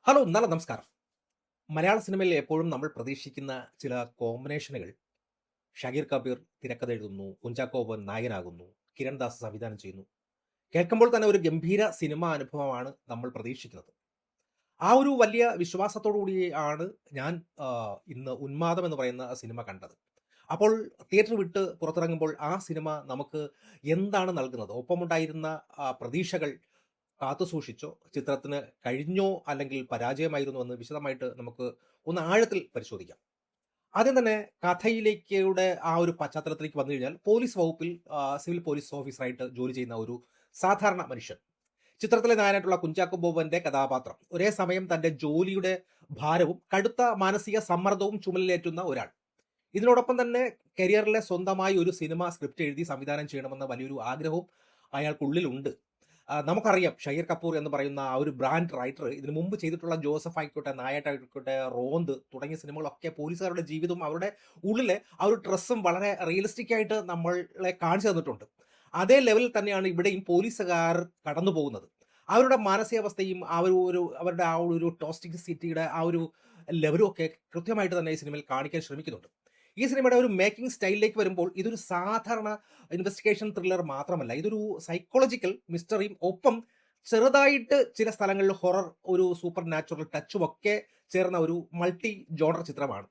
Hello, നല്ല നമസ്കാരം. മലയാള സിനിമയിൽ എപ്പോഴും നമ്മൾ പ്രതീക്ഷിക്കുന്ന ചില കോമ്പിനേഷനുകൾ ഷകീർ കബീർ തിരക്കഥ എഴുതുന്നു, കുഞ്ചാക്കോ ബോബൻ നായകനാകുന്നു, കിരൺ ദാസ് സംവിധാനം ചെയ്യുന്നു. കേൾക്കുമ്പോൾ തന്നെ ഒരു ഗംഭീര സിനിമാ അനുഭവമാണ് നമ്മൾ പ്രതീക്ഷിക്കുന്നത്. ആ ഒരു വലിയ വിശ്വാസത്തോടു കൂടിയാണ് ഞാൻ ഇന്ന് 'ഉന്മാദം' എന്ന് പറയുന്ന സിനിമ കണ്ടത്. അപ്പോൾ തിയേറ്റർ വിട്ട് പുറത്തിറങ്ങുമ്പോൾ ആ സിനിമ നമുക്ക് എന്താണ് നൽകുന്നത്? ഒപ്പമുണ്ടായിരുന്ന പ്രതീക്ഷകൾ കാത്തുസൂക്ഷിച്ചോ, ചിത്രത്തിന് കഴിഞ്ഞോ അല്ലെങ്കിൽ പരാജയമായിരുന്നോ എന്ന് വിശദമായിട്ട് നമുക്ക് ഒന്ന് ആഴത്തിൽ പരിശോധിക്കാം. ആദ്യം തന്നെ കഥയിലേക്കൂടെ ആ ഒരു പശ്ചാത്തലത്തിലേക്ക് വന്നു കഴിഞ്ഞാൽ പോലീസ് വകുപ്പിൽ സിവിൽ പോലീസ് ഓഫീസറായിട്ട് ജോലി ചെയ്യുന്ന ഒരു സാധാരണ മനുഷ്യൻ. ചിത്രത്തിലെ നായകനായിട്ടുള്ള കുഞ്ചാക്കോ ബോബന്റെ കഥാപാത്രം ഒരേ സമയം തന്റെ ജോലിയുടെ ഭാരവും കടുത്ത മാനസിക സമ്മർദ്ദവും ചുമലിലേറ്റുന്ന ഒരാൾ. ഇതിനോടൊപ്പം തന്നെ കരിയറിലെ സ്വന്തമായി ഒരു സിനിമ സ്ക്രിപ്റ്റ് എഴുതി സംവിധാനം ചെയ്യണമെന്ന വലിയൊരു ആഗ്രഹവും അയാൾക്കുള്ളിലുണ്ട്. നമുക്കറിയാം ഷഹീർ കപൂർ എന്ന് പറയുന്ന ആ ഒരു ബ്രാൻഡ് റൈറ്റർ ഇതിനു മുമ്പ് ചെയ്തിട്ടുള്ള ജോസഫ് ആയിക്കോട്ടെ, നായാട്ടായിക്കോട്ടെ, റോന്ത് തുടങ്ങിയ സിനിമകളൊക്കെ പോലീസുകാരുടെ ജീവിതവും അവരുടെ ഉള്ളിലെ ആ ഒരു ഡ്രസ്സും വളരെ റിയലിസ്റ്റിക് ആയിട്ട് നമ്മളെ കാണിച്ചു തന്നിട്ടുണ്ട്. അതേ ലെവലിൽ തന്നെയാണ് ഇവിടെയും പോലീസുകാർ കടന്നു പോകുന്നത്. അവരുടെ മാനസികാവസ്ഥയും ആ അവരുടെ ആ ഒരു ടോക്സിസിറ്റിയുടെ ആ ഒരു ലെവലും ഒക്കെ കൃത്യമായിട്ട് തന്നെ ഈ സിനിമയിൽ കാണിക്കാൻ ശ്രമിക്കുന്നുണ്ട്. ഈ സിനിമയുടെ ഒരു മേക്കിംഗ് സ്റ്റൈലിലേക്ക് വരുമ്പോൾ ഇതൊരു സാധാരണ ഇൻവെസ്റ്റിഗേഷൻ ത്രില്ലർ മാത്രമല്ല. ഇതൊരു സൈക്കോളജിക്കൽ മിസ്റ്ററിയും ഒപ്പം ചെറുതായിട്ട് ചില സ്ഥലങ്ങളിൽ ഹൊറർ ഒരു സൂപ്പർ നാച്ചുറൽ ടച്ചും ഒക്കെ ചേർന്ന ഒരു മൾട്ടി ജോണർ ചിത്രമാണ്.